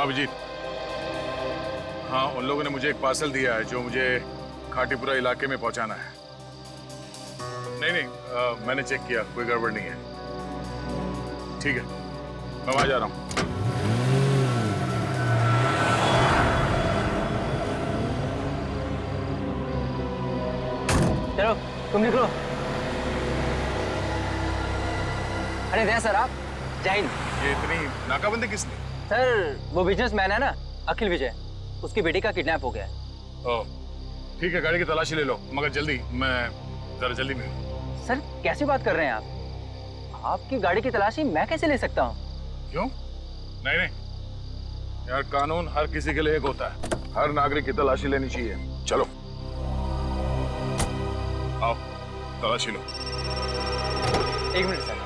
हाँ अभिजीत, हाँ उन लोगों ने मुझे एक पार्सल दिया है जो मुझे खाटीपुरा इलाके में पहुंचाना है। नहीं नहीं, मैंने चेक किया, कोई गड़बड़ नहीं है। ठीक है, मैं वहां जा रहा हूं। चलो तुम निकलो। अरे दया सर, आप जय हिंद। ये इतनी नाकाबंदी किसने? सर वो बिजनेसमैन है ना, अखिल विजय, उसकी बेटी का किडनैप हो गया है। ओह ठीक है, गाड़ी की तलाशी ले लो, मगर जल्दी, मैं जरा जल्दी में हूं। सर कैसी बात कर रहे हैं आप? आपकी गाड़ी की तलाशी मैं कैसे ले सकता हूँ? क्यों? नहीं नहीं यार, कानून हर किसी के लिए एक होता है, हर नागरिक की तलाशी लेनी चाहिए। चलो आओ तलाशी लो। एक मिनट सर।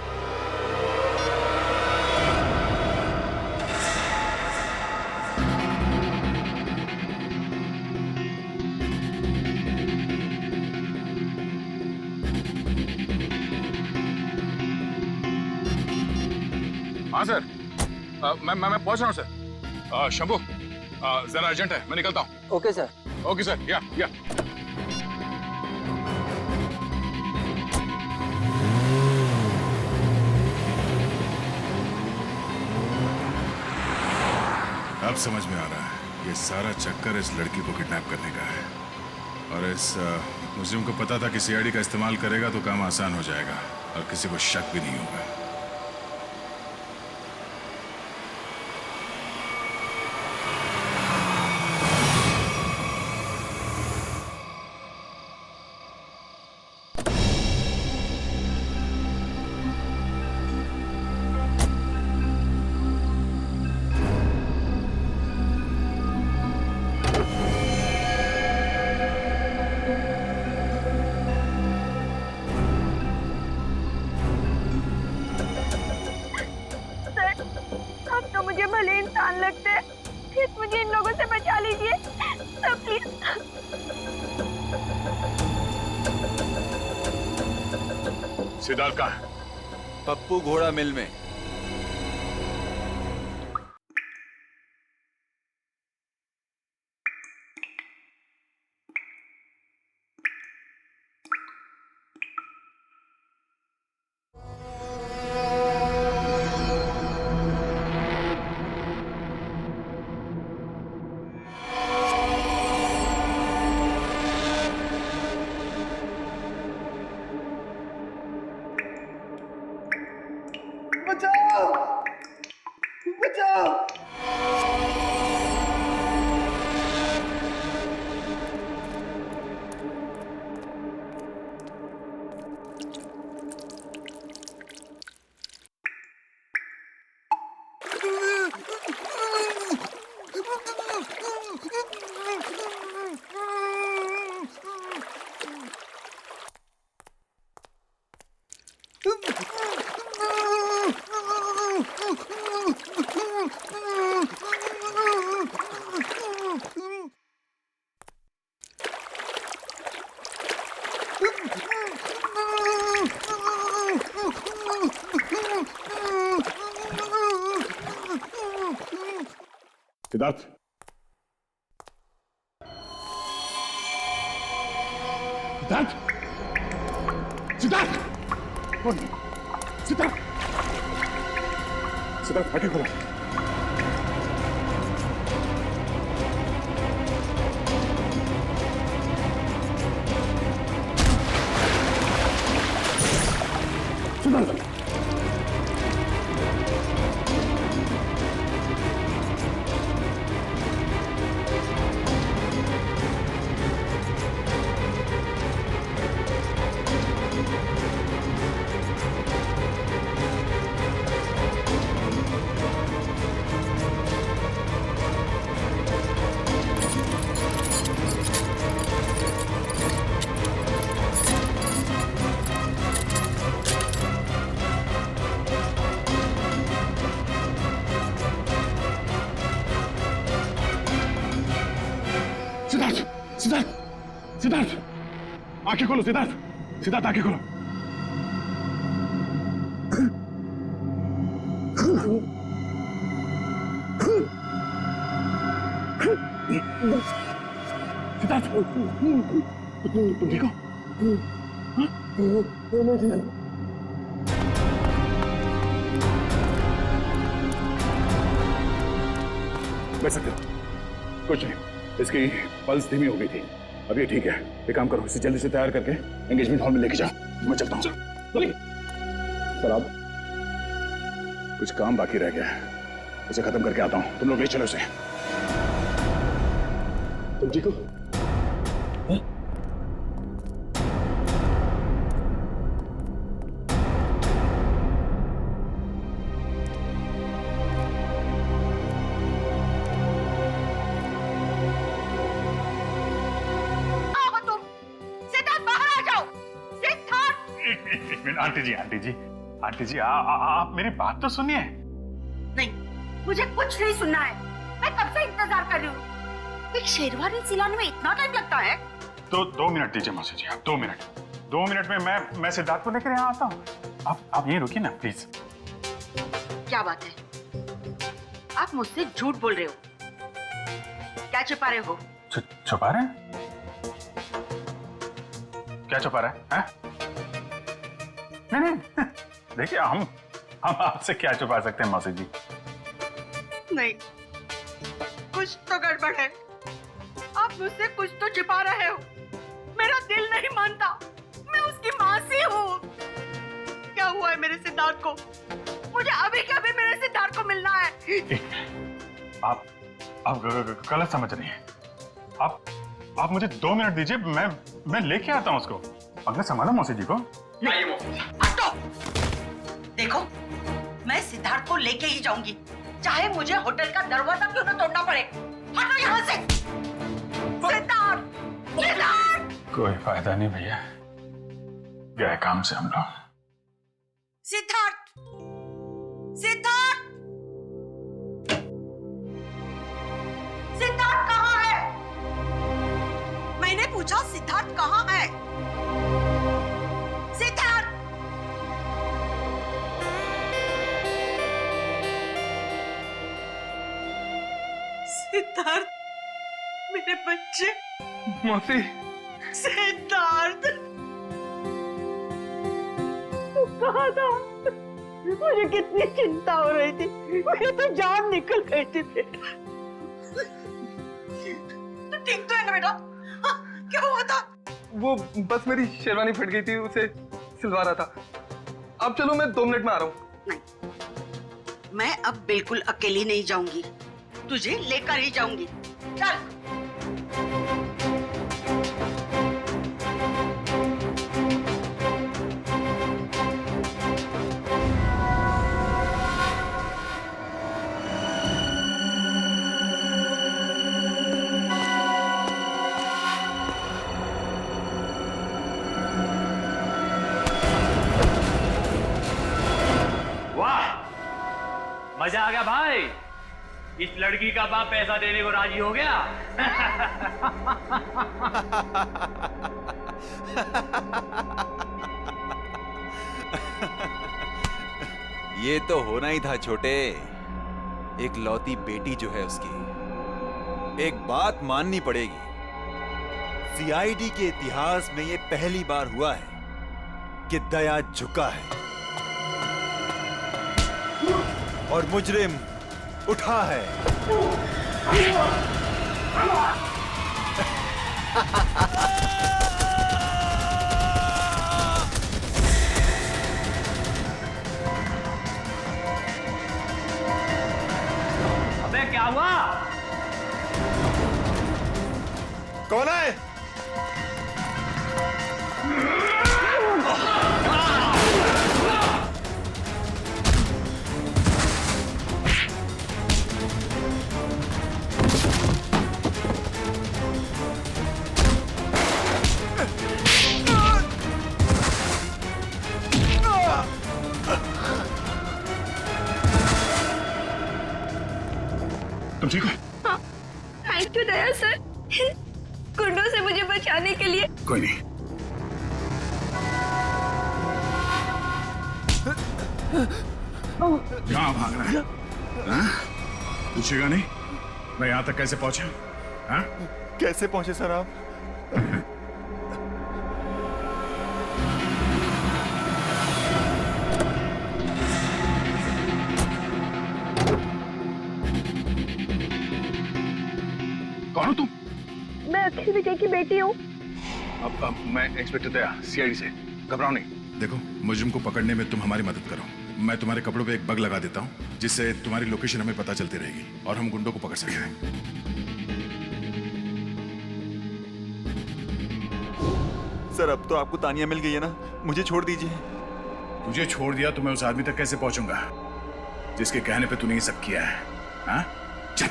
हाँ सर, मैं पहुंच रहा हूँ सर। शंभू, जरा अर्जेंट है, मैं निकलता हूँ। Okay sir. ओके सर, या अब समझ में आ रहा है, ये सारा चक्कर इस लड़की को किडनैप करने का है। और इस मुझे उनको पता था कि सीआईडी का इस्तेमाल करेगा तो काम आसान हो जाएगा और किसी को शक भी नहीं होगा। मुझे भले इंसान लगते हैं, प्लीज मुझे इन लोगों से बचा लीजिए सर, प्लीज। सिद्धार्थ कहाँ है? पप्पू घोड़ा मिल में। बचाओ! बचाओ! सिद्धार्थ, सिद्धार्थ, सिद्धार्थ, कौन? सिद्धार्थ, सिद्धार्थ आगे खोलो। सिद्धार्थ, सिद्धार्थ, सिद्धार्थ, आंखें खोलो सिद्धार्थ, सिद्धार्थ आंखें खोलो। तुम ठीक हो? बैठ सकते हो? कुछ नहीं, इसकी पल्स धीमी हो गई थी। अब ये ठीक है। एक काम करो, इसे जल्दी से तैयार करके एंगेजमेंट हॉल में लेके जाओ। मैं चलता हूँ। सर आप, कुछ काम बाकी रह गया है, उसे खत्म करके आता हूँ। तुम लोग ले चलो उसे। तुम ठीक हो? आंटी जी आप मेरी बात तो सुनिए। नहीं, मुझे कुछ नहीं सुनना है। मैं कब से इंतजार कर रही हूँ। एक शेरवानी सिलाने में इतना टाइम लगता है? तो 2 मिनट दीजिए मौसी जी, आप 2 मिनट। 2 मिनट में मैं सिद्धार्थ को लेकर यहाँ आता हूँ। आप यहीं रुकिए ना प्लीज। क्या बात है? आप मुझसे झूठ बोल रहे हो। क्या छुपा रहे हो? छुपा रहे हैं? क्या छुपा रहे हैं? नहीं देखिए, हम आपसे क्या छुपा सकते हैं मौसी जी? नहीं, कुछ तो गड़बड़ है। आप मुझसे कुछ तो छिपा रहे हो। मेरा दिल नहीं मानता। मैं उसकी मौसी हूँ। क्या हुआ है मेरे सिद्धार्थ को? मुझे अभी के अभी मेरे सिद्धार्थ को मिलना है। आप गलत समझ रही हैं। आप मुझे 2 मिनट दीजिए, मैं लेके आता हूँ उसको। अपने संभालो मौसी जी को। नहीं, हटो। देखो, मैं सिद्धार्थ को लेके ही जाऊंगी, चाहे मुझे होटल का दरवाजा क्यों न तोड़ना पड़े। हटो यहाँ से। सिद्धार्थ, सिद्धार्थ। कोई फायदा नहीं भैया, गए काम से हम लोग। सिद्धार्थ, सिद्धार्थ, सिद्धार्थ कहाँ है? मैंने पूछा सिद्धार्थ कहाँ है? सिद्धार्थ, सिद्धार्थ, मेरे बच्चे। मौसी, सिद्धार्थ, तू कहाँ था? मुझे कितनी चिंता हो रही थी। मेरी तो जान निकल गई थी बेटा। तू ठीक तो है ना बेटा? हाँ, क्या हुआ था? वो बस मेरी शेरवानी फट गई थी, उसे सिलवा रहा था। अब चलो, मैं 2 मिनट में आ रहा हूँ। नहीं, मैं अब बिल्कुल अकेली नहीं जाऊंगी। तुझे लेकर ही जाऊंगी। चल। मजा आ गया भाई। इस लड़की का बाप पैसा देने को राजी हो गया। ये तो होना ही था छोटे। एक लौती बेटी जो है उसकी, एक बात माननी पड़ेगी, सीआईडी के इतिहास में ये पहली बार हुआ है कि दया झुका है और मुजरिम उठा है। अबे क्या हुआ? कौन है? तुम ठीक हो? हाँ, थैंक यू दया सर, गुंडों से मुझे बचाने के लिए। कोई नहीं। कहाँ भाग रहा है? हाँ? पूछेगा नहीं मैं यहाँ तक कैसे पहुंचा? हाँ? कैसे पहुंचे सर आप? कौन हो तुम? मैं अखिल विजय की बेटी हूँ। अब मैं इंस्पेक्टर दया, सीआईडी से। घबराओ नहीं। देखो, मुजरिम को पकड़ने में तुम हमारी मदद करो। मैं तुम्हारे कपड़ों पे एक बग लगा देता हूँ, जिससे तुम्हारी लोकेशन हमें पता चलती रहेगी और हम गुंडों को पकड़ सकेंगे। सर, अब तो आपको तानिया मिल गई है ना, मुझे छोड़ दीजिए। तुझे छोड़ दिया तो मैं उस आदमी तक कैसे पहुंचूंगा जिसके कहने पे तूने ये सब किया है? हाँ? चल।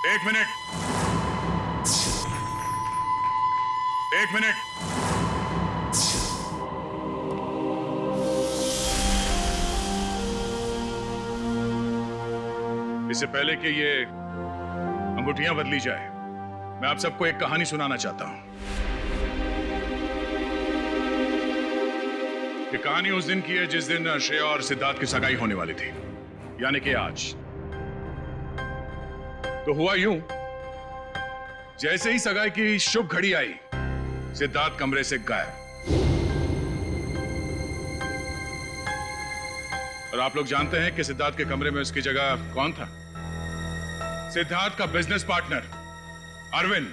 एक मिनट। इससे पहले कि ये अंगूठियां बदली जाए, मैं आप सबको एक कहानी सुनाना चाहता हूं। ये कहानी उस दिन की है जिस दिन श्रेया और सिद्धार्थ की सगाई होने वाली थी, यानी कि आज। तो हुआ यूं, जैसे ही सगाई की शुभ घड़ी आई, सिद्धार्थ कमरे से गायब। और आप लोग जानते हैं कि सिद्धार्थ के कमरे में उसकी जगह कौन था? सिद्धार्थ का बिजनेस पार्टनर अरविंद।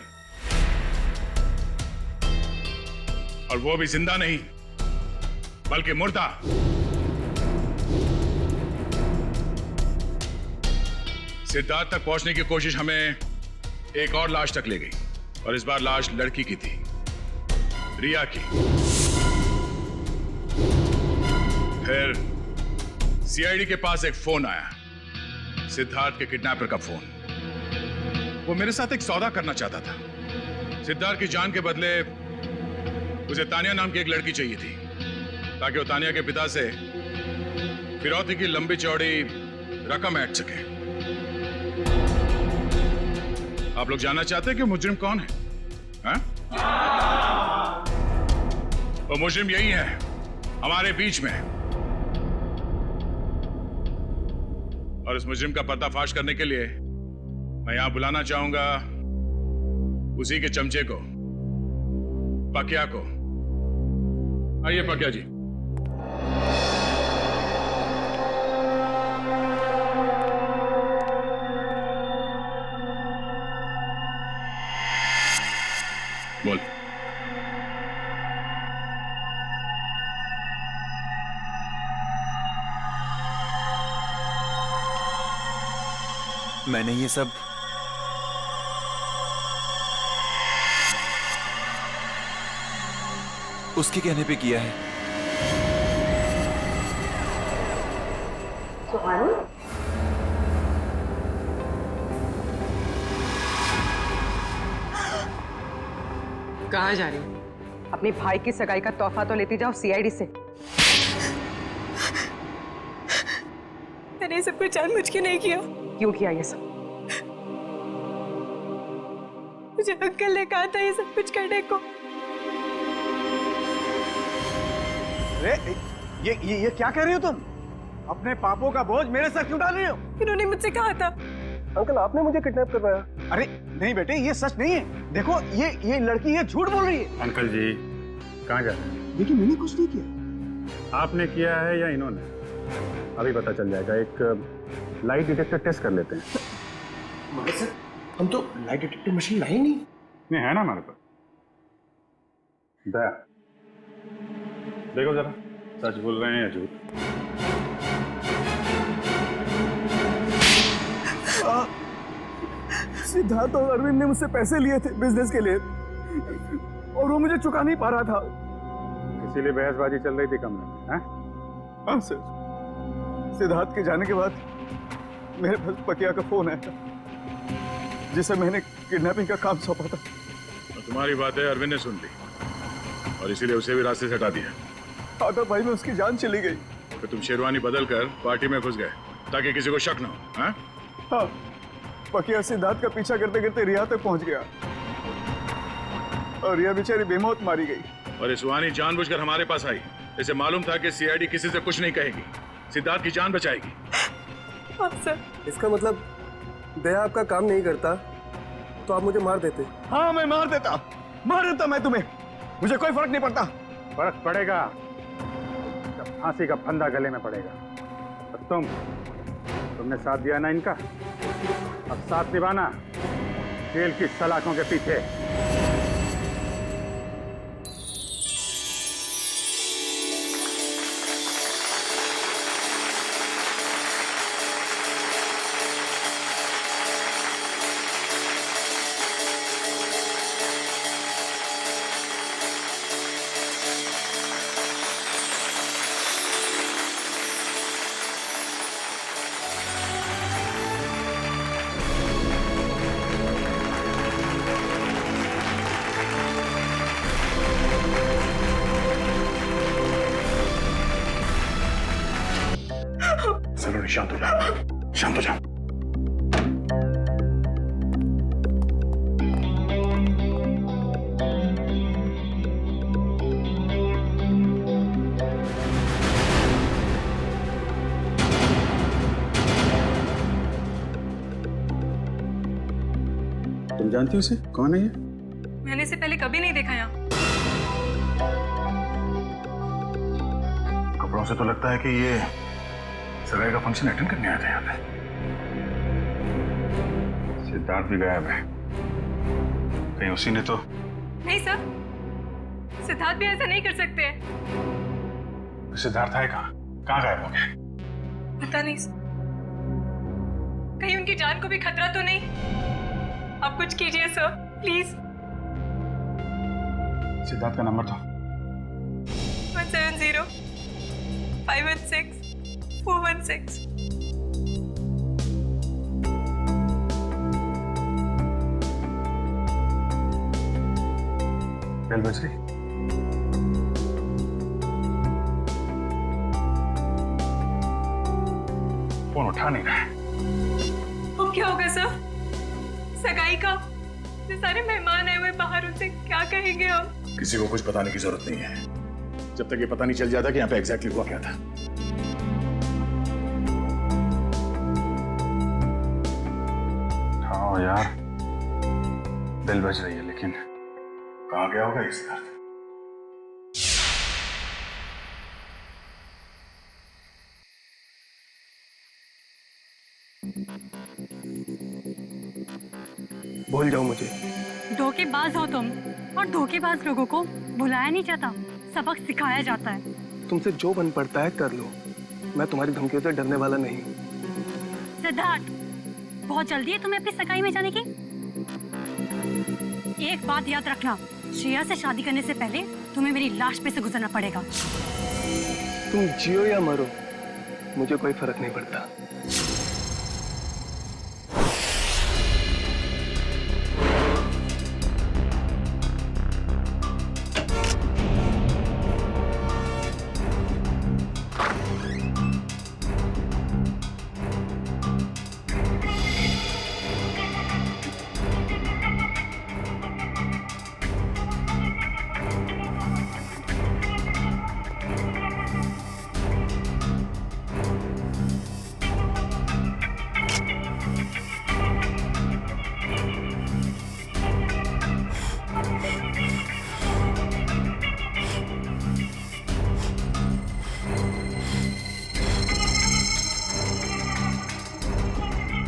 और वो भी जिंदा नहीं, बल्कि मुर्दा। सिद्धार्थ तक पहुंचने की कोशिश हमें एक और लाश तक ले गई, और इस बार लाश लड़की की थी, रिया की। फिर सीआईडी के पास एक फोन आया, सिद्धार्थ के किडनैपर का फोन। वो मेरे साथ एक सौदा करना चाहता था। सिद्धार्थ की जान के बदले उसे तानिया नाम की एक लड़की चाहिए थी, ताकि वो तानिया के पिता से फिरौती की लंबी चौड़ी रकम ऐंठ सके। आप लोग जानना चाहते हैं कि मुजरिम कौन है? हाँ? वो मुजरिम यही है, हमारे बीच में। और इस मुजरिम का पर्दाफाश करने के लिए मैं यहां बुलाना चाहूंगा उसी के चमचे को, पकिया को। आइए पकिया जी। बोल। मैंने ये सब उसके कहने पे किया है। कहाँ जा रही हो? अपने भाई की सगाई का तोहफा तो लेती जाओ सीआईडी से। मैंने सब कुछ जानबूझ के नहीं किया। क्यों किया ये सब? मुझे अंकल ने कहा था ये सब कुछ करने को। अरे ये क्या कह रही हो तुम? अपने पापों का बोझ मेरे सर क्यों डाल रही हो? इन्होंने मुझसे कहा था। अंकल, आपने मुझे किडनैप करवाया? अरे नहीं बेटे, ये सच नहीं है। देखो ये लड़की ये झूठ बोल रही है। अंकल जी, कहाँ जा रहे हैं? देखिए, मैंने कुछ नहीं किया। आपने किया है या इन्होंने? अभी पता चल जाएगा। एक लाइट डिटेक्टर टेस्ट कर लेते हैं। मगर सर, हम तो लाइट डिटेक्टर मशीन लाए नहीं। नहीं है ना हमारे पास। दया, देखो जरा, सच बोल रहे हैं या झूठ? सिद्धार्थ और अरविंद ने मुझसे पैसे लिए थे बिजनेस के लिए, और वो मुझे चुका नहीं पा रहा था। इसीलिए बहसबाजी चल रही थी कमरे में, हैं? हाँ सर, सिद्धार्थ के जाने के बाद मेरे पास पकिया का फोन आया था, जिसे मैंने किडनैपिंग का काम सौंपा था। तो तुम्हारी बातें अरविंद ने सुन ली, और इसीलिए उसे भी रास्ते से हटा दिया। आधा भाई में उसकी जान चली गई। तो तुम शेरवानी बदल कर पार्टी में घुस गए, ताकि किसी को शक न हो। हाँ? हाँ, पकिया सिद्धार्थ का पीछा करते करते रिया तक पहुंच गया, और रिया बेचारी बेमौत मारी गई। और ये सुहानी जानबूझकर हमारे पास आई। इसे मालूम था कि सीआईडी किसी से कुछ नहीं कहेगी, सिद्धार्थ की जान बचाएगी। हाँ सर। इसका मतलब दया आपका काम नहीं करता तो आप मुझे मार देते। हाँ, मैं मार देता मैं तुम्हें। मुझे कोई फर्क नहीं पड़ता। फर्क पड़ेगा जब फांसी का फंदा गले में पड़ेगा। और तुमने साथ दिया ना इनका, अब साथ निभाना जेल की सलाखों के पीछे। सलोनी, शांत हो जाओ, शांत हो जाओ। तुम जानती हो इसे? कौन है ये? मैंने इसे पहले कभी नहीं देखा यहाँ। कपड़ों से तो लगता है कि ये सगाई का फंक्शन अटेंड करने आया था यहाँ पे। सिद्धार्थ भी गायब है, कहीं उसी ने तो। नहीं सर, सिद्धार्थ भी ऐसा नहीं कर सकते। सिद्धार्थ है कहाँ गायब हो गया? पता नहीं सर, कहीं उनकी जान को भी खतरा तो नहीं? आप कुछ कीजिए सर, प्लीज। सिद्धार्थ का नंबर तो। 170-516-416। बेल बज रही। फोन उठा नहीं रहा है। अब क्या होगा सर? सगाई का ये सारे मेहमान आए हुए बाहर, उनसे क्या कहेंगे हम? किसी को कुछ बताने की जरूरत नहीं है, जब तक ये पता नहीं चल जाता कि यहाँ पे एग्जैक्टली हुआ क्या था। हाँ यार, बेल बज रही है, लेकिन कहाँ गया होगा इस घर? भूल जाओ मुझे। धोखेबाज हो तुम, और धोखेबाज लोगों को बुलाया नहीं जाता, सबक सिखाया जाता है। तुमसे जो बन पड़ता है कर लो, मैं तुम्हारी धमकियों से डरने वाला नहीं। सिद्धार्थ, बहुत जल्दी है तुम्हें अपनी सगाई में जाने की। एक बात याद रखना, श्रेया से शादी करने से पहले तुम्हें मेरी लाश पे से गुजरना पड़ेगा। तुम जियो या मरो, मुझे कोई फर्क नहीं पड़ता।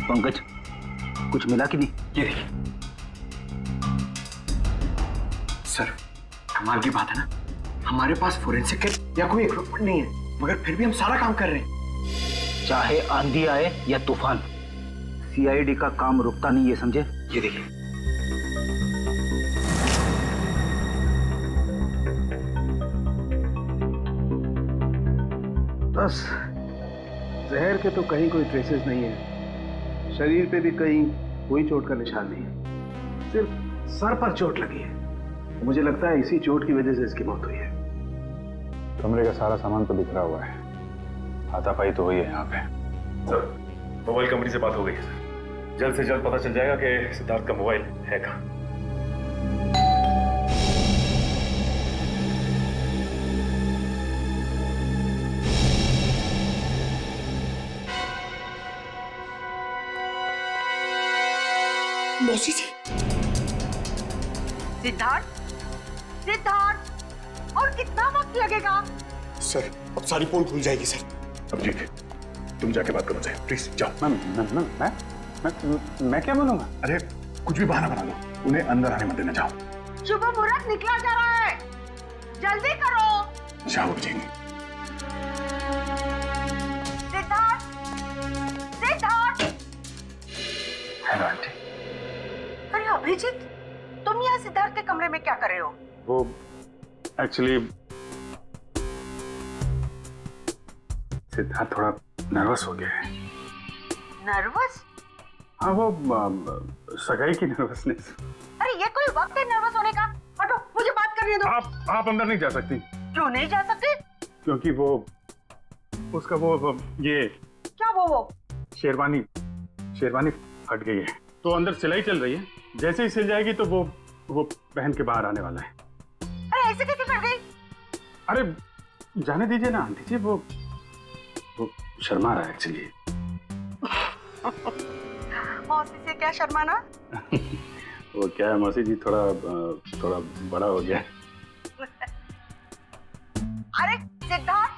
पंकज, कुछ मिला कि नहीं? ये देखिए सर, कमाल की बात है ना, हमारे पास फोरेंसिक किट या कोई इक्विपमेंट नहीं है, मगर फिर भी हम सारा काम कर रहे हैं। चाहे आंधी आए या तूफान, सीआईडी का काम रुकता नहीं, ये समझे? ये देखिए, बस जहर के तो कहीं कोई ट्रेसेस नहीं है, शरीर पे भी कहीं कोई चोट का निशान नहीं है, सिर्फ सर पर चोट लगी है। मुझे लगता है इसी चोट की वजह से इसकी मौत हुई है। कमरे का सारा सामान तो बिखरा हुआ है, हाथापाई तो हुई है यहाँ पे। सर, मोबाइल कंपनी से बात हो गई है सर, जल्द से जल्द पता चल जाएगा कि सिद्धार्थ का मोबाइल है कहाँ। सिद्धार्थ, सिद्धार्थ, और कितना वक्त लगेगा? सर अब सारी पोल खुल जाएगी सर। अभिजीत, तुम जाके बात करो सर, प्लीज जाओ। मैं क्या बोलूंगा? अरे कुछ भी बहाना बना लो, उन्हें अंदर आने मत देना। जाओ। शुभ मुहूर्त निकला जा रहा है, जल्दी करो। जाओ अभिजीत। सिद्धार्थ, सिद्धार्थ। Hello aunty. अरे अभिजीत, तुम यहाँ सिद्धार्थ के कमरे में क्या कर रहे हो? वो एक्चुअली सिद्धार्थ थोड़ा नर्वस हो गया है। नर्वस? हाँ, वो सगाई की नर्वसनेस। अरे ये कोई वक्त है नर्वस होने का? हटो, मुझे बात करने दो। आप अंदर नहीं जा सकती। क्यों नहीं जा सकते? क्योंकि वो उसका वो ये क्या वो शेरवानी फट गई है, तो अंदर सिलाई चल रही है। जैसे ही सिल जाएगी तो वो पहन के बाहर आने वाला है। अरे ऐसे कैसे फट गई? अरे जाने दीजिए ना आंटी जी, वो शर्मा रहा है एक्चुअली। मौसी से क्या शर्माना? वो क्या है मौसी जी, थोड़ा बड़ा हो गया। अरे सिद्धार्थ,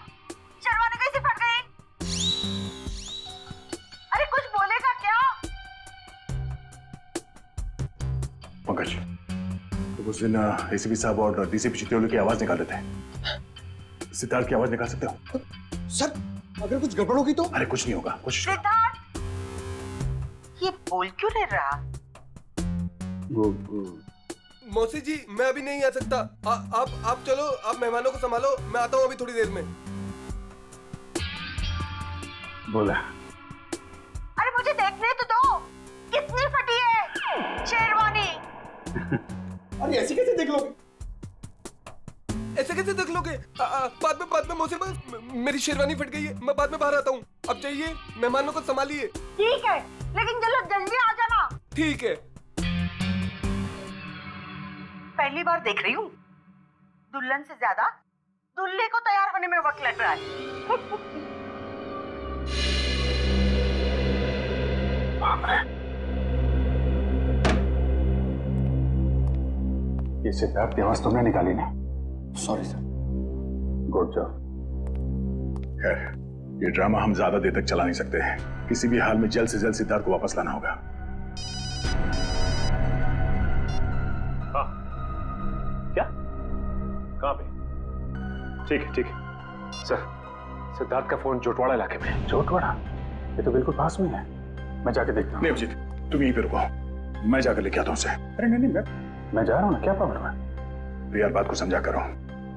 शर्माने कैसे फट गई? अरे कुछ बोलेगा क्या? पंकज, तो उस दिन एसीपी साहब और डीसीपी चित्रोली की आवाज निकाल रहे थे। सिद्धार्थ की आवाज निकाल सकते हो? सर अगर कुछ गड़बड़ होगी तो? अरे कुछ नहीं होगा, कोशिश करो। सिद्धार्थ, ये बोल क्यों नहीं रहा? मौसी जी मैं अभी नहीं आ सकता। आप चलो, आप मेहमानों को संभालो, मैं आता हूँ अभी थोड़ी देर में। बोला। अरे मुझे देखने तो दो, कितनी फटी है शेरवानी। अरे ऐसे कैसे देख लोगे? ऐसे कैसे देख लोगे? बाद में मौसी, मेरी शेरवानी फट गई है, मैं बाद में बाहर आता हूँ। अब चाहिए मेहमानों को संभालिए। ठीक है, लेकिन चलो जल्दी आ जाना। ठीक है। पहली बार देख रही हूँ, दुल्हन से ज्यादा दूल्हे को तैयार होने में वक्त लग रहा है। ये सिद्धार्थ की आवाज तुमने निकाली ना? Sorry sir. Good job. खैर, ये ड्रामा हम ज्यादा देर तक चला नहीं सकते हैं। किसी भी हाल में जल्द से जल्द सिद्धार्थ को वापस लाना होगा। हाँ, क्या? कहाँ पे? ठीक है सर। सिद्धार्थ का फोन जोटवाड़ा इलाके में। जोटवाड़ा? ये तो बिल्कुल पास में है, मैं जाके देखता हूँ। नहीं अभिजीत, तुम यहीं पे रुको, मैं जाकर लेके आता हूँ उसे। अरे नहीं, मैं जा रहा हूँ ना, क्या प्रॉब्लम है? तो यार बात को समझा करो,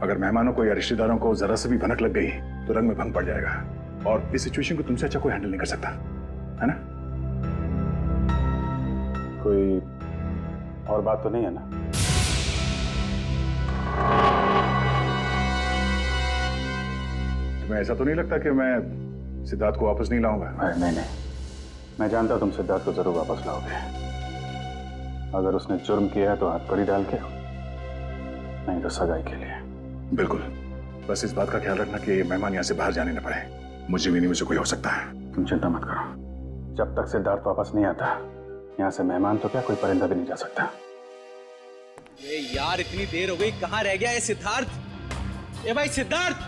अगर मेहमानों को या रिश्तेदारों को जरा से भी भनक लग गई तो रंग में भंग पड़ जाएगा, और इस सिचुएशन को तुमसे अच्छा कोई हैंडल नहीं कर सकता, है ना? कोई और बात तो नहीं है ना? तुम्हें ऐसा तो नहीं लगता कि मैं सिद्धार्थ को वापस नहीं लाऊंगा? नहीं, मैं जानता हूं तुम सिद्धार्थ को जरूर वापस लाओगे। अगर उसने जुर्म किया है तो हाथ कड़ी डाल के, नहीं तो सगाई के लिए। बिल्कुल, बस इस बात का ख्याल रखना कि मेहमान यहाँ से बाहर जाने न पाए। मुझे भी नहीं, मुझे कोई हो सकता है। तुम चिंता मत करो, जब तक सिद्धार्थ वापस नहीं आता यहाँ से मेहमान तो क्या, कोई परिंदा भी नहीं जा सकता। ये यार इतनी देर हो गई, कहाँ रह गया ये सिद्धार्थ? ए भाई सिद्धार्थ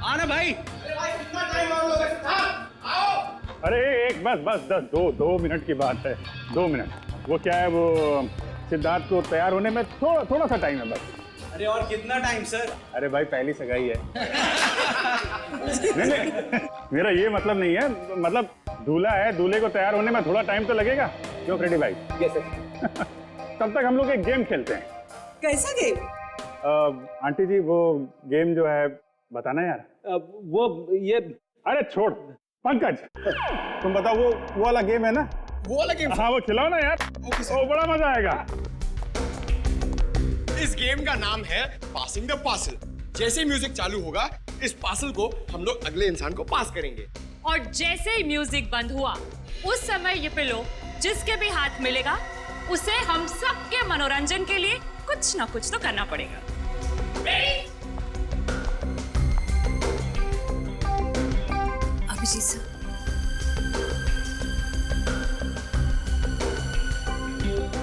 आना भाई। अरे भाई कितना टाइम और लोगे? सिद्धार्थ आओ। अरे एक बस 2 मिनट की बात है, 2 मिनट। वो क्या है, वो सिद्धार्थ को तैयार होने में थोड़ा सा टाइम है बस। अरे और कितना टाइम सर? अरे भाई पहली सगाई है। नहीं, मेरा ये मतलब नहीं है, मतलब दूल्हा है, दूल्हे को तैयार होने में थोड़ा टाइम तो लगेगा। क्यों फ्रेडी भाई? Yes sir. तब तक हम लोग एक गेम खेलते हैं। कैसा गेम? आंटी जी वो गेम जो है बताना यार। वो ये, अरे छोड़ पंकज, तुम बताओ वो वाला गेम है ना? वो वाला गेम? हाँ वो खिलाओ ना यार, वो बड़ा मजा आएगा। इस गेम का नाम है पासिंग द पार्सल। जैसे ही म्यूजिक चालू होगा, इस पार्सल को हम लोग अगले इंसान को पास करेंगे। और जैसे ही म्यूजिक बंद हुआ, उस समय ये पिलो जिसके भी हाथ मिलेगा, उसे हम सबके मनोरंजन के लिए कुछ ना कुछ तो करना पड़ेगा। रेडी? अभिजीत सर,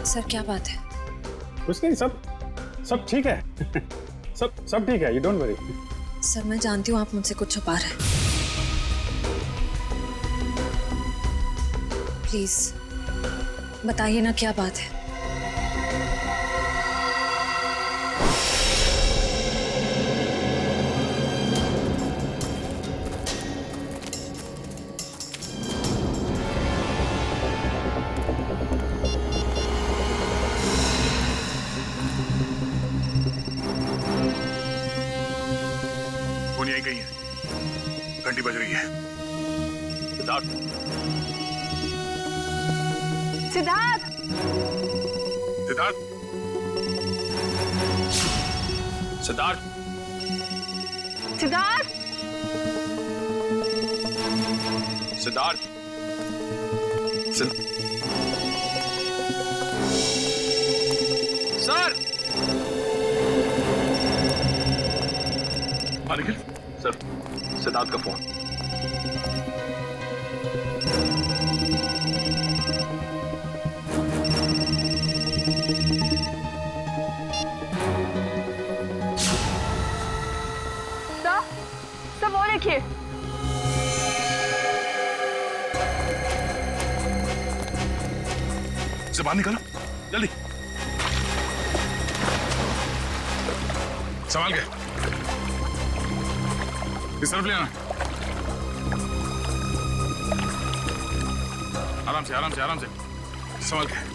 सर क्या बात है? कुछ नहीं, सब ठीक है। सब ठीक है, यू डोंट वरी। सर मैं जानती हूँ आप मुझसे कुछ छुपा रहे हैं। प्लीज बताइए ना क्या बात है। फोन यहीं कहीं है, घंटी बज रही है। सिद्धार्थ, सिद्धार्थ, सिद्धार्थ, सिद्धार्थ, सिद्धार्थ, सिद्धार्थ, सर, हाँ निखिल, सर, सिद्धार्थ का फोन। सर वो देखिए। से बाहर निकालो, जल्दी। संभाल के, इस तरफ ले आना। आराम से, आराम से, आराम से, संभाल के।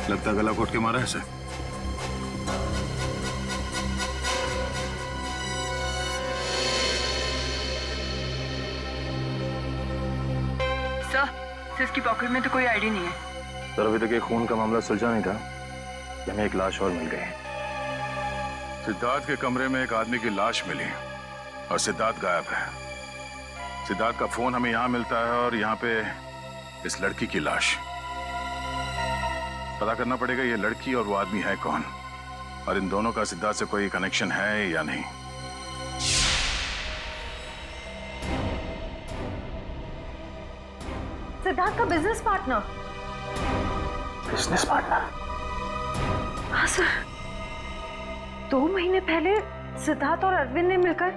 लगता गला घोट के मारा है सर। सर इसकी पॉकेट में तो कोई आईडी नहीं है। सर अभी तक ये खून का मामला सुलझा नहीं था कि हमें एक लाश और मिल गई। सिद्धार्थ के कमरे में एक आदमी की लाश मिली और सिद्धार्थ गायब है। सिद्धार्थ का फोन हमें यहाँ मिलता है और यहाँ पे इस लड़की की लाश। पता करना पड़ेगा ये लड़की और वो आदमी है कौन, और इन दोनों का सिद्धार्थ से कोई कनेक्शन है या नहीं। सिद्धार्थ का बिजनेस पार्टनर। Business partner? हाँ सर, 2 महीने पहले सिद्धार्थ और अरविंद ने मिलकर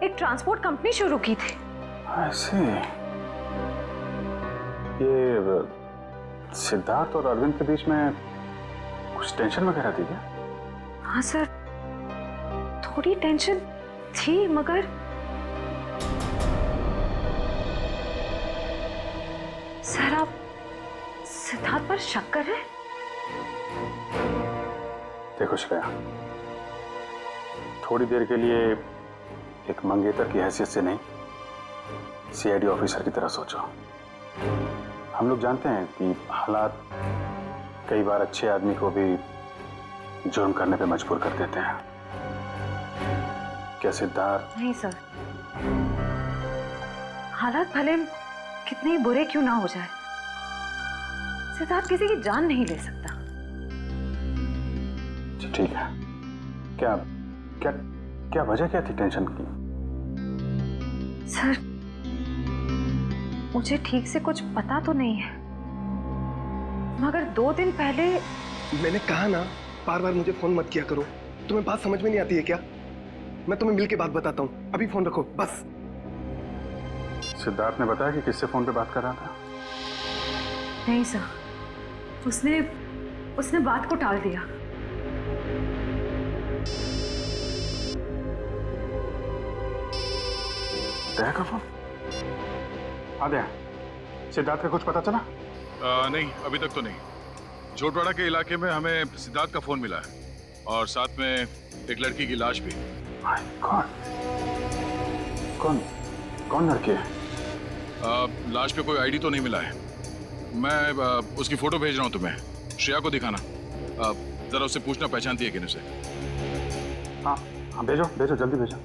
एक ट्रांसपोर्ट कंपनी शुरू की थी। ऐसे ये सिद्धार्थ और अरविंद के बीच में कुछ टेंशन वगैरह थी क्या? हाँ सर, थोड़ी टेंशन थी, मगर सर आप सिद्धार्थ पर शक कर रहे हैं? देखो श्रेया, थोड़ी देर के लिए एक मंगेतर की हैसियत से नहीं, सीआईडी ऑफिसर की तरह सोचो। हम लोग जानते हैं कि हालात कई बार अच्छे आदमी को भी जुर्म करने पे मजबूर कर देते हैं। क्या सिद्धार्थ? नहीं सर, हालात भले कितने ही बुरे क्यों ना हो जाए, सिद्धार्थ किसी की जान नहीं ले सकता। ठीक है, क्या क्या क्या वजह क्या थी टेंशन की? सर मुझे ठीक से कुछ पता तो नहीं है, मगर 2 दिन पहले। मैंने कहा ना, बार बार मुझे फोन मत किया करो। तुम्हें बात समझ में नहीं आती है क्या? मैं तुम्हें मिल के बात बताता हूँ, अभी फोन रखो बस। सिद्धार्थ ने बताया कि किससे फोन पे बात कर रहा था? नहीं सर, उसने बात को टाल दिया। दया का फोन? आद्या, सिद्धार्थ का कुछ पता चला? नहीं, अभी तक तो नहीं। जोटवाड़ा के इलाके में हमें सिद्धार्थ का फोन मिला है और साथ में एक लड़की की लाश भी। कौन लड़की है? लाश पे कोई आईडी तो नहीं मिला है। मैं उसकी फोटो भेज रहा हूँ तुम्हें, श्रेया को दिखाना। जरा उससे पूछना पहचानती है कि नहीं उसे। हाँ हाँ, भेजो भेजो, जल्दी भेजो।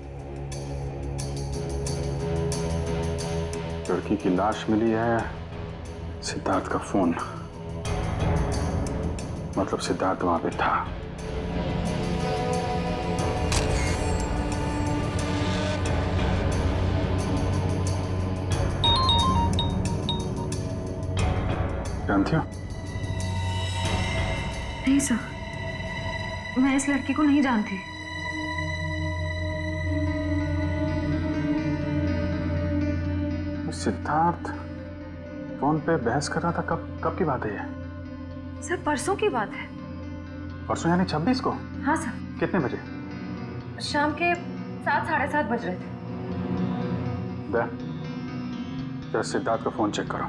लड़की की लाश मिली है, सिद्धार्थ का फोन, मतलब सिद्धार्थ वहां पे था। जानती हो? नहीं सर, मैं इस लड़की को नहीं जानती। सिद्धार्थ फोन पे बहस कर रहा था, कब की बात है ये? सर परसों की बात है। परसों यानी 26 को? हाँ सर। कितने बजे? शाम के 7, 7:30 बज रहे थे। जरा सिद्धार्थ का फोन चेक करो,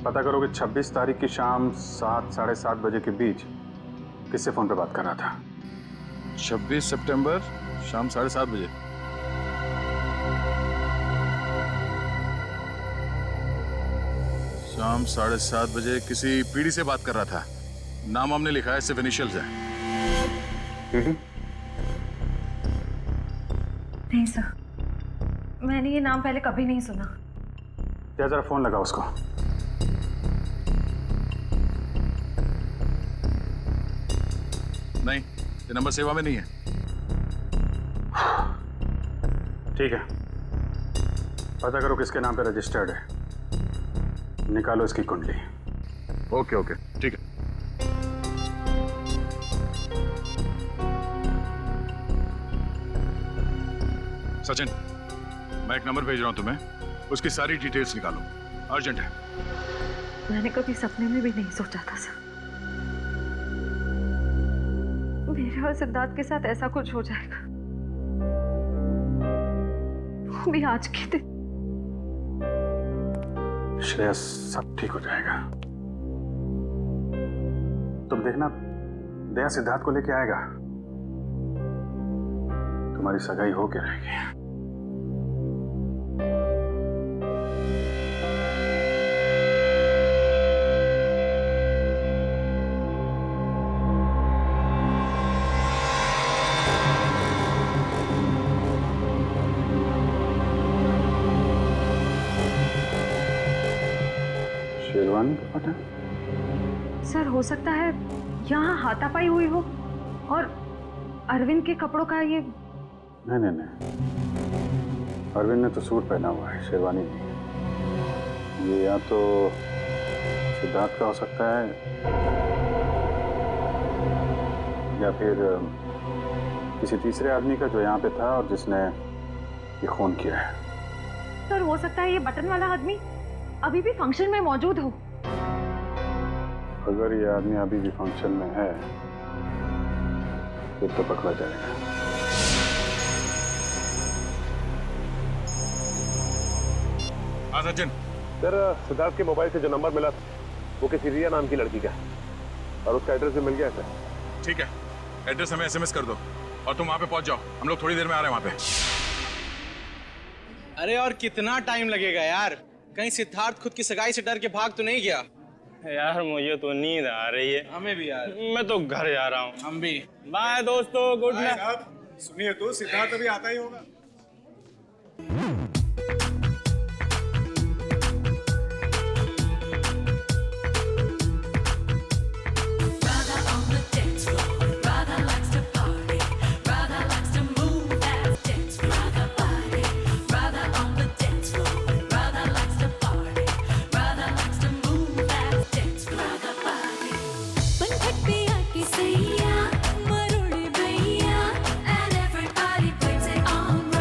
पता करो कि 26 तारीख की शाम 7, 7:30 बजे के बीच किससे फोन पे बात कर रहा था। 26 सितंबर शाम 7:30 बजे। शाम 7:30 बजे किसी पीढ़ी से बात कर रहा था। नाम हमने लिखा है, सिर्फ इनिशियल्स है। पीढ़ी? नहीं सर, मैंने ये नाम पहले कभी नहीं सुना। क्या जरा फोन लगा उसको। नहीं, ये नंबर सेवा में नहीं है। ठीक है, पता करो किसके नाम पे रजिस्टर्ड है, निकालो इसकी कुंडली। ओके ओके, ठीक है। सचिन, मैं एक नंबर भेज रहा हूं तुम्हें, उसकी सारी डिटेल्स निकालो, अर्जेंट है। मैंने कभी सपने में भी नहीं सोचा था सर, मेरे और सिद्धार्थ के साथ ऐसा कुछ हो जाएगा। वो भी आज के दिन। श्रेया, सब ठीक हो जाएगा। तुम देखना, दया सिद्धार्थ को लेके आएगा, तुम्हारी सगाई होके रहेगी। शेरवानी का पता? सर हो सकता है यहाँ हाथापाई हुई हो और अरविंद के कपड़ों का ये। नहीं नहीं नहीं, अरविंद ने तो सूट पहना हुआ है, शेरवानी नहीं। ये या तो सिद्धार्थ का हो सकता है या फिर किसी तीसरे आदमी का जो यहाँ पे था और जिसने ये खून किया है। सर हो सकता है ये बटन वाला आदमी अभी भी फंक्शन में मौजूद हो। अगर ये आदमी अभी भी फंक्शन में है फिर तो पकड़ा जाएगा। हाँ सचिन। सर, सिद्धार्थ के मोबाइल से जो नंबर मिला वो किसी रिया नाम की लड़की का है और उसका एड्रेस भी मिल गया सर। ठीक है, एड्रेस हमें SMS कर दो और तुम वहां पे पहुंच जाओ, हम लोग थोड़ी देर में आ रहे हैं वहां पे। अरे और कितना टाइम लगेगा यार? कहीं सिद्धार्थ खुद की सगाई से डर के भाग तो नहीं गया? यार मुझे तो नींद आ रही है। हमें भी यार। मैं तो घर जा रहा हूँ। हम भी। बाय दोस्तों, गुड नाइट। सुनिए तो, सिद्धार्थ अभी आता ही होगा। And everybody blames it on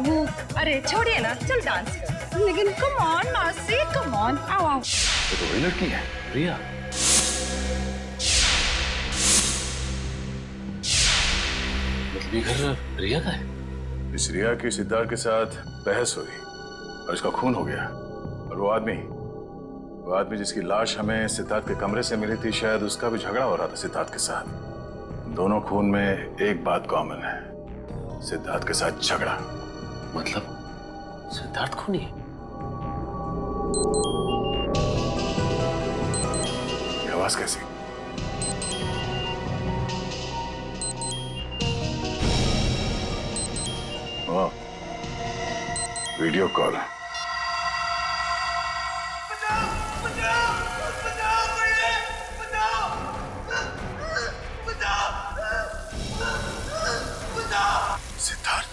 वो अरे छोड़िए ना, चल डांस कर। लेकिन कम ऑन मासी, कम ऑन, आओ आओ। ये तो वही लड़की है, रिया। मतलब ये घर रिया का है? इस रिया की सिद्धार्थ के साथ बहस हुई और इसका खून हो गया। और वो आदमी जिसकी लाश हमें सिद्धार्थ के कमरे से मिली थी, शायद उसका भी झगड़ा हो रहा था सिद्धार्थ के साथ। दोनों खून में एक बात कॉमन है, सिद्धार्थ के साथ झगड़ा। मतलब सिद्धार्थ खूनी है? ये आवाज कैसी? वाह, वीडियो कॉल। सिद्धार्थ,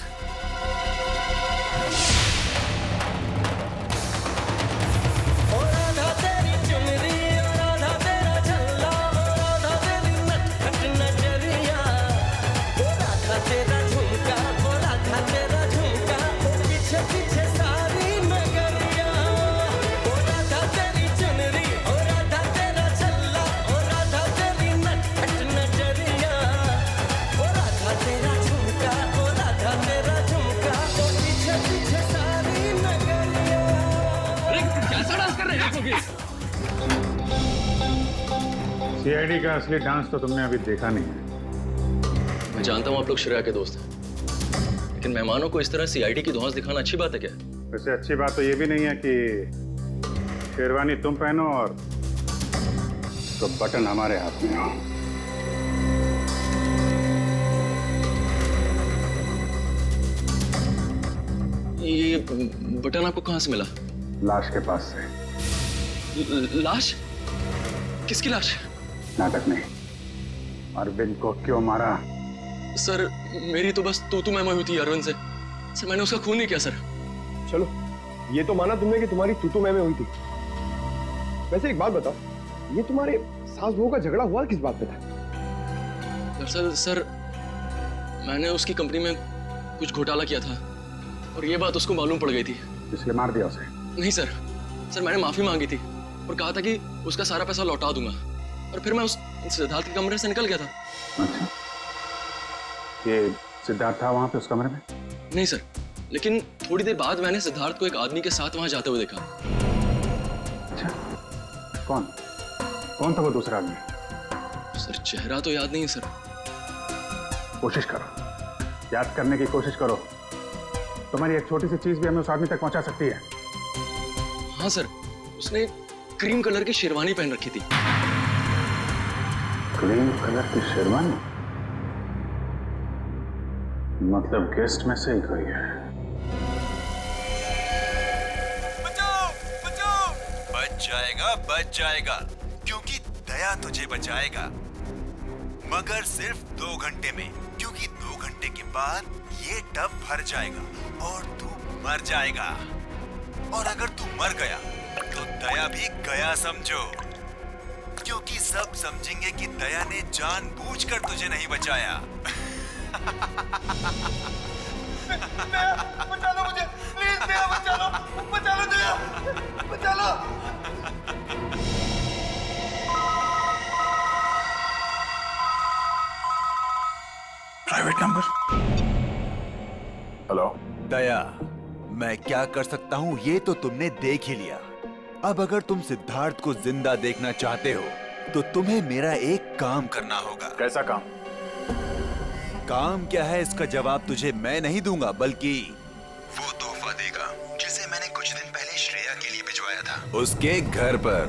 सीआईडी का असली डांस तो तुमने अभी देखा नहीं है। मैं जानता हूँ आप लोग श्रेया के दोस्त हैं, लेकिन मेहमानों को इस तरह सीआईडी की धौंस दिखाना अच्छी बात है क्या? वैसे अच्छी बात तो ये भी नहीं है कि शेरवानी तुम पहनो और तो बटन हमारे हाथ में हो। ये बटन आपको कहाँ से मिला? लाश के पास से। लाश? किसकी लाश? नाटक नहीं। अरविंद को क्यों मारा? सर मेरी तो बस तू मैं हुई थी अरविंद से। सर मैंने उसका खून नहीं किया सर। चलो ये तो माना तुमने कि तुम्हारी तू मैं हुई थी। वैसे एक बात बताओ, ये तुम्हारे सास बहू का झगड़ा हुआ किस बात पे था? दरअसल सर मैंने उसकी कंपनी में कुछ घोटाला किया था और ये बात उसको मालूम पड़ गई थी। इसलिए मार दिया उसे? नहीं सर, मैंने माफी मांगी थी और कहा था कि उसका सारा पैसा लौटा दूंगा और फिर मैं उस सिद्धार्थ के कमरे से निकल गया था। अच्छा, ये सिद्धार्थ था वहां पे उस कमरे में? नहीं सर, लेकिन थोड़ी देर बाद मैंने सिद्धार्थ को एक आदमी के साथ वहां जाते हुए देखा। अच्छा, कौन था वो दूसरा आदमी? सर चेहरा तो याद नहीं है सर। कोशिश करो, याद करने की कोशिश करो। तुम्हारी एक छोटी सी चीज भी हमें उस आदमी तक पहुंचा सकती है। हाँ सर, उसने क्रीम कलर की शेरवानी पहन रखी थी। क्रीम कलर की शेरवानी? मतलब गेस्ट में से ही कोई है। बच जाएगा क्योंकि दया तुझे बचाएगा, मगर सिर्फ 2 घंटे में, क्योंकि 2 घंटे के बाद ये टब भर जाएगा और तू मर जाएगा। और अगर तू मर गया तो दया भी गया समझो, क्योंकि सब समझेंगे कि दया ने जानबूझकर तुझे नहीं बचाया। बचा लो मुझे, प्लीज दया बचा लो दया, बचा लो। Private number. हेलो दया, मैं क्या कर सकता हूँ ये तो तुमने देख ही लिया। अब अगर तुम सिद्धार्थ को जिंदा देखना चाहते हो तो तुम्हें मेरा एक काम करना होगा। कैसा काम? काम क्या है इसका जवाब तुझे मैं नहीं दूंगा, बल्कि वो तोहफा देगा जिसे मैंने कुछ दिन पहले श्रेया के लिए भिजवाया था उसके घर पर।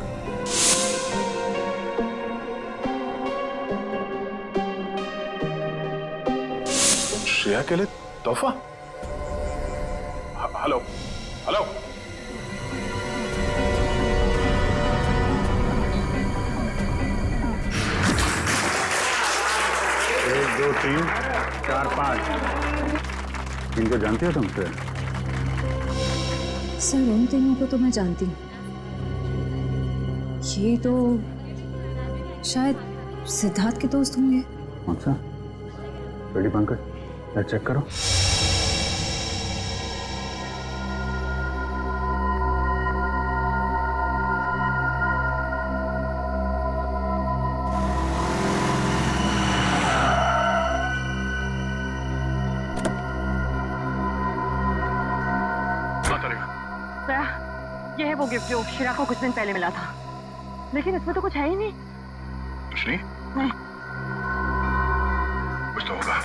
श्रेया के लिए तोहफा? हेलो हेलो, 1 2 3 4 5 इनको जानते हो तुम? सर उन तीनों को तो मैं जानती हूँ। ये तो शायद सिद्धार्थ के दोस्त होंगे। अच्छा, रेडी पंकज, चेक करो। गया, ये है वो गिफ्ट जो शिरा को कुछ दिन पहले मिला था, लेकिन इसमें तो कुछ है ही नहीं। कुछ नहीं? नहीं। कुछ तो होगा।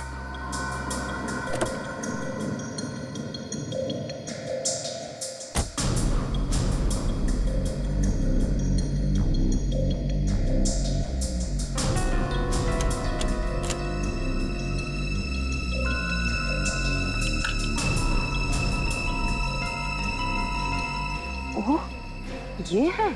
ओह, ये है।